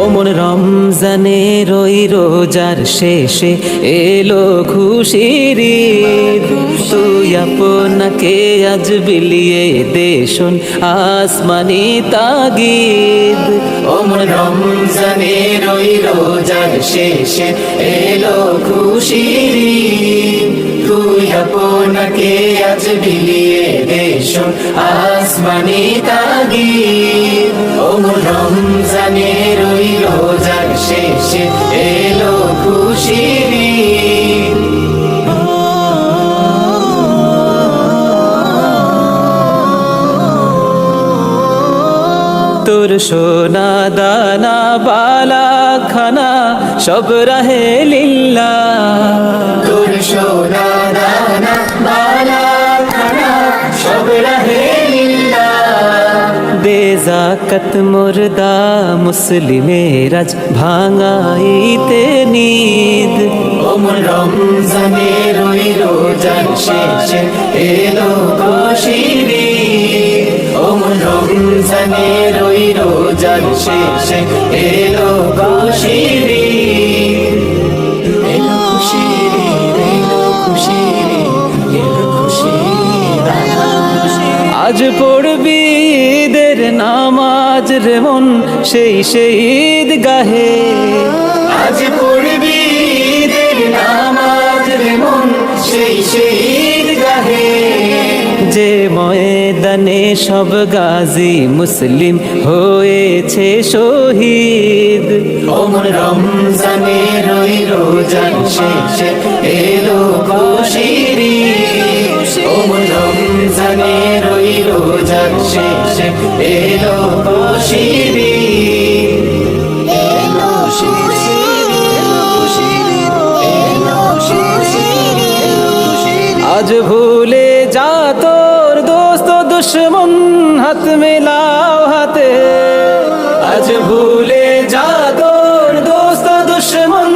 ওমন রমজানের ওই রোজার শেষে এলো খুশির ঈদ। তুই আপনাকে আজ বিলিয়ে দে শোন আসমানি তাগিদ। ওমন রমজানের ওই রোজার শেষে এলো খুশির ঈদ। তুই আপনাকে আজ বিলিয়ে দে শোন আসমানি তাগিদ। ওমন রমজানের ওই রোজার শেষে এলো খুশির ঈদ। তোর সোনা দানা বালা খানা সব রাহে লিল্লাহ। তোর সোনা দানা বালা খানা সব রাহে লিল্লাহ। দে যাকাত মুর্দা মুসলিমের আজ ভাঙাইতে নিদ। ওমন রমজানের ওই রোজার শেষে এলো খুশির ঈদ। ওমন রমজানের ওই রোজার শেষে এলো খুশির ঈদ। এলো খুশির ঈদ, এলো খুশির ঈদ, এলো খুশির ঈদ। আজ পড়বি ঈদের নামাজ রে মন সেই ঈদ গাহে। আজ পড়বি ঈদের নামাজ রে মন সেই ঈদ গাহে। যে ময়দানে সব গাজী মুসলিম হয়েছে শহীদ। ওমন রমজানের ওই রোজার শেষে এলো খুশির ঈদ। ওমন রমজানের ওই রোজার শেষে এলো খুশির ঈদ। এলো খুশির ঈদ, এলো খুশির ঈদ, এলো খুশির ঈদ, এলো খুশির ঈদ। আজ ভুলে যা তোর দোস্ত দুশ্মন হাত মেলাও হাতে। আজ ভুলে যা তোর দোস্ত দুশ্মন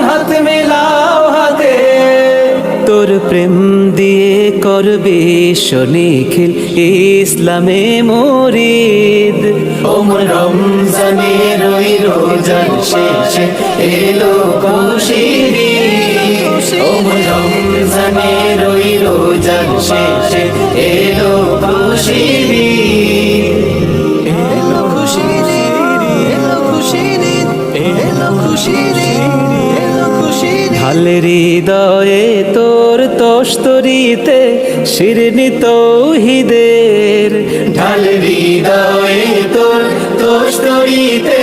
হাত মেলাও হাতে। তোর প্রেম দিয়ে করবে নিখিল ইসলামে মুরিদ। ওমন রমজানের ওই রোজার শেষে এলো খুশির ঈদ। ওমন রমজানের ওই রোজার শেষে এলো খুশির ঈদ। এলো খুশির ঈদ, এলো খুশির ঈদ, এলো খুশির ঈদ, এলো খুশির ঈদ। ঢাল হৃদয়ে তোর তস্তরিতে শিরনি তৌহিদের। ঢাল হৃদয়ে তোর তস্তরিতে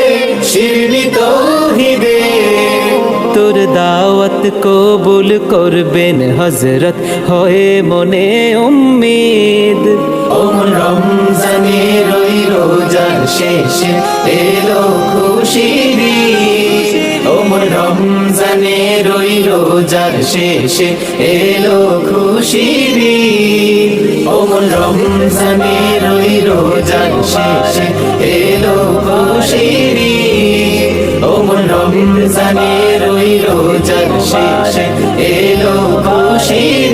শিরনি তৌহিদের। তোর দাওয়াত কবুল করবেন হযরত হয়ে মনে উম্মিদ। ওমন রমজানের ওই রোজার শেষে এলো খুশির ঈদ। ওমন রমজানের ওই রোজার শেষে এলো খুশির ঈদ। ওমন রমজানের ওই রোজার শেষে এলো খুশির ঈদ। ওমন রমজানের ওই রোজার শেষে এলো খুশির